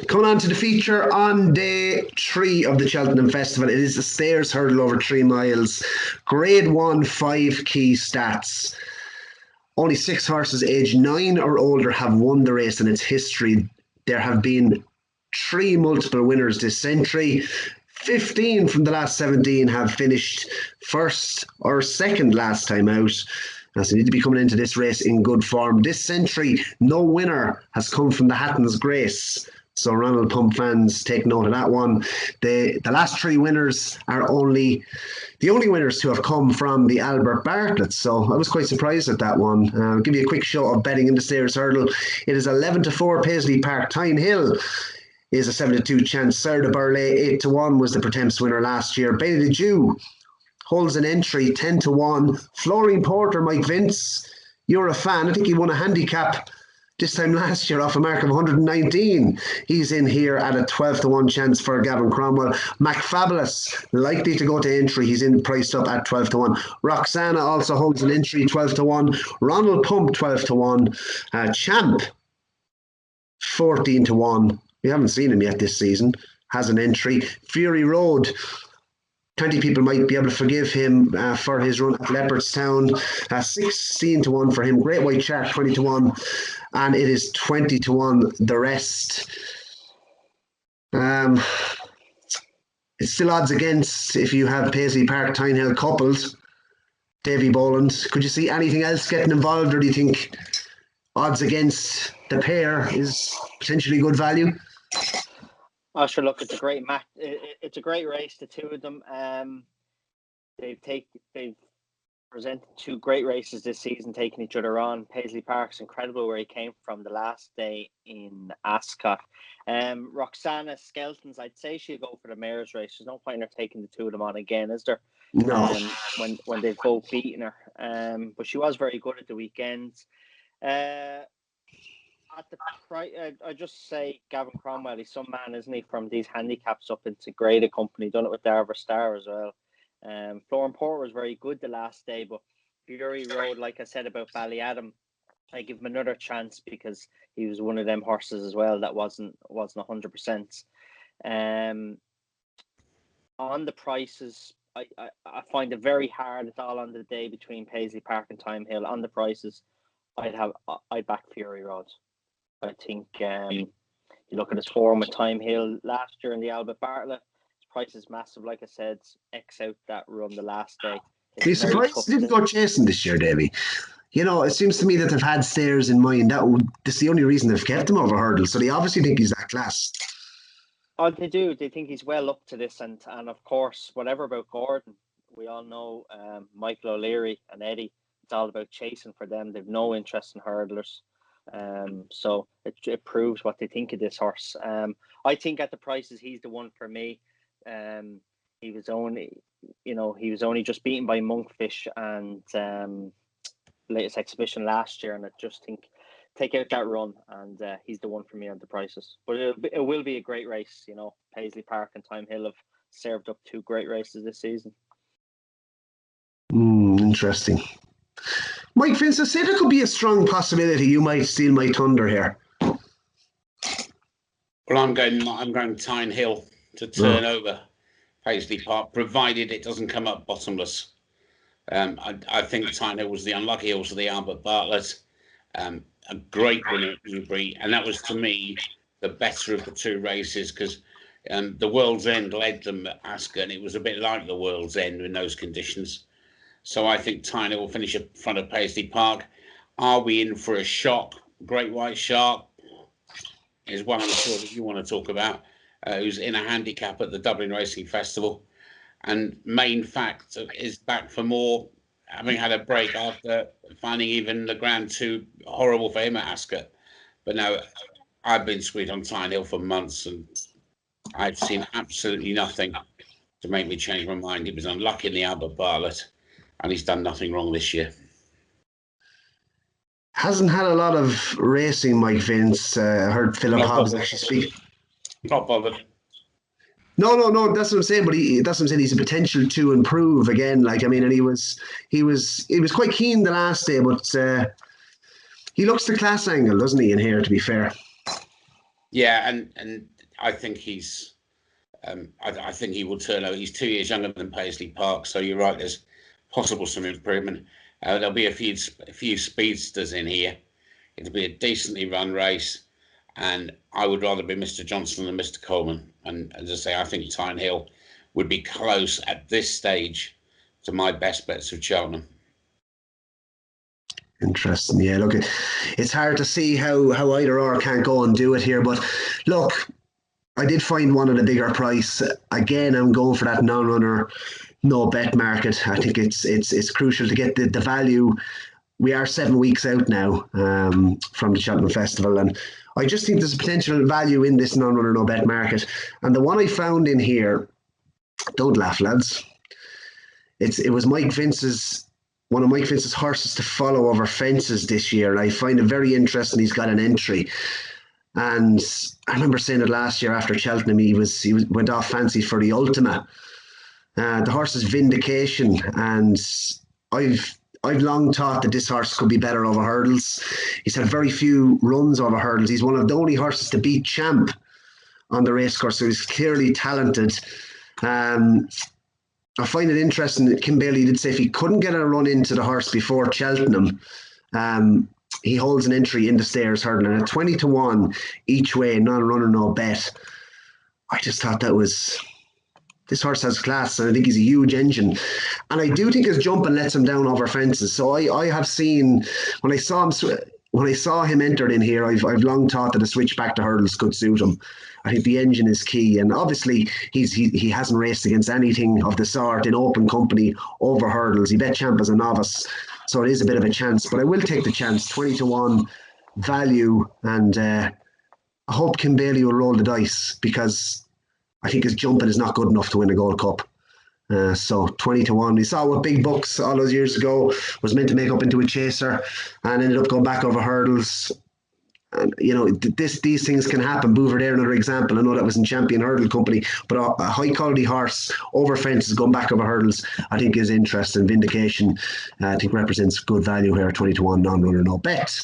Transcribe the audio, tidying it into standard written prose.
Coming on to the feature on day 3 of the Cheltenham Festival. It is the stairs hurdle over 3 miles. Grade 1, 5 key stats. Only 6 horses aged 9 or older have won the race in its history. There have been 3 multiple winners this century. 15 from the last 17 have finished first or second last time out. So they need to be coming into this race in good form. This century, no winner has come from the Hatton's Grace. So Ronald Pump fans, take note of that one. The last 3 winners are the only winners to have come from the Albert Bartlett. So I was quite surprised at that one. I'll give you a quick show of betting in the stairs hurdle. It is 11-4 Paisley Park. Tyne Hill is a 7-2 chance. Sir de Burley 8-1 was the Pretemps winner last year. Bailey the Jew holds an entry 10-1. Florine Porter, Mike Vince, you're a fan. I think he won a handicap this time last year off a mark of 119. He's in here at a 12-1 chance for Gavin Cromwell. MacFabulous, likely to go to entry. He's in priced up at 12-1. Roxana also holds an entry 12-1. Ronald Pump 12-1. Champ 14-1. We haven't seen him yet this season. Has an entry. Fury Road. 20 people might be able to forgive him for his run at Leopardstown. 16-1 for him. Great White Shark 20-1. And it is 20-1 the rest. It's still odds against if you have Paisley Park, Tyne Hill coupled. Davy Boland. Could you see anything else getting involved, or do you think odds against the pair is potentially good value? Oh, sure. Look, it's a great match. It's a great race. The two of them, they've presented 2 great races this season, taking each other on. Paisley Park's incredible where he came from the last day in Ascot. Roxana Skelton's, I'd say she'll go for the mare's race. There's no point in her taking the 2 of them on again, is there? No. When they've both beaten her. But she was very good at the weekends. At the price, I just say Gavin Cromwell. He's some man, isn't he? From these handicaps up into Grada Company, done it with Darver Star as well. Florine Porter was very good the last day, but Fury Road, like I said about Ballyadam, I give him another chance because he was one of them horses as well that wasn't 100%. On the prices, I find it very hard. It's all on the day between Paisley Park and Tyne Hill. On the prices, I'd back Fury Road. I think you look at his form with Tyne Hill last year in the Albert Bartlett. His price is massive. Like I said, X out that run the last day. Are you surprised they didn't go chasing this year, Davy? You know, it seems to me that they've had stairs in mind. That's the only reason they've kept him over hurdles. So they obviously think he's that class. Oh, they do. They think he's well up to this. And of course, whatever about Gordon, we all know Michael O'Leary and Eddie, it's all about chasing for them. They've no interest in hurdlers. So it proves what they think of this horse. I think at the prices, he's the one for me. He was only just beaten by Monkfish and latest exhibition last year, and I just think take out that run, and he's the one for me on the prices. But it will be a great race. You know, Paisley Park and Tyne Hill have served up 2 great races this season. Interesting. Mike Vincent, say there could be a strong possibility you might steal my thunder here. Well, I'm going Tyne Hill to turn over Paisley Park, provided it doesn't come up bottomless. I think Tyne Hill was the unlucky horse of the Albert Bartlett. A great winner at Newbury, and that was, to me, the better of the 2 races, because the World's End led them at Ascot, and it was a bit like the World's End in those conditions. So I think Tyne Hill will finish in front of Paisley Park. Are we in for a shock? Great White Shark is one I'm sure that you want to talk about, who's in a handicap at the Dublin Racing Festival. And Main Fact is back for more, having had a break after finding even the Grand 2 horrible for him at Ascot. But no, I've been sweet on Tyne Hill for months, and I've seen absolutely nothing to make me change my mind. He was unlucky in the Albert Bartlett, and he's done nothing wrong this year. Hasn't had a lot of racing, Mike Vince. I heard Philip Hobbs actually speak. Not bothered. No, that's what I'm saying. But that's what I'm saying. He's a potential to improve again. Like, I mean, and he was quite keen the last day, but he looks the class angle, doesn't he? In here, to be fair. Yeah, and I think he's. I think he will turn over. He's 2 years younger than Paisley Park, so you're right. There's possible some improvement. There'll be a few speedsters in here. It'll be a decently run race, and I would rather be Mr. Johnson than Mr. Coleman. And as I say, I think Tyne Hill would be close at this stage to my best bets of Cheltenham. Interesting. Yeah, look, it's hard to see how either or can't go and do it here. But look, I did find one at a bigger price. Again, I'm going for that non-runner, no bet market. I think it's crucial to get the value. We are 7 weeks out now from the Cheltenham Festival, and I just think there's a potential value in this non-runner, no bet market. And the one I found in here, don't laugh, lads. It was one of Mike Vince's horses to follow over fences this year. And I find it very interesting. He's got an entry. And I remember saying it last year after Cheltenham, he went off fancy for the Ultima. The horse is Vindication, and I've long thought that this horse could be better over hurdles. He's had very few runs over hurdles. He's one of the only horses to beat Champ on the racecourse, so he's clearly talented. I find it interesting that Kim Bailey did say if he couldn't get a run into the horse before Cheltenham, he holds an entry in the Stayers hurdle, and at 20-1 each way, non-runner, no bet. I just thought this horse has class, and I think he's a huge engine. And I do think his jumping lets him down over fences. So I have seen, when I saw him entered in here, I've long thought that a switch back to hurdles could suit him. I think the engine is key, and obviously he hasn't raced against anything of the sort in open company over hurdles. He bet Champ as a novice, so it is a bit of a chance. But I will take the chance, 20-1 value, and I hope Kim Bailey will roll the dice, because I think his jumping is not good enough to win a Gold Cup. So 20-1. We saw what Big Bucks all those years ago was meant to make up into a chaser and ended up going back over hurdles. And these things can happen. Bouverdere, another example. I know that was in Champion Hurdle Company, but a high quality horse over fences going back over hurdles, I think is interesting. Vindication, I think represents good value here. 20-1 non-runner, no bet.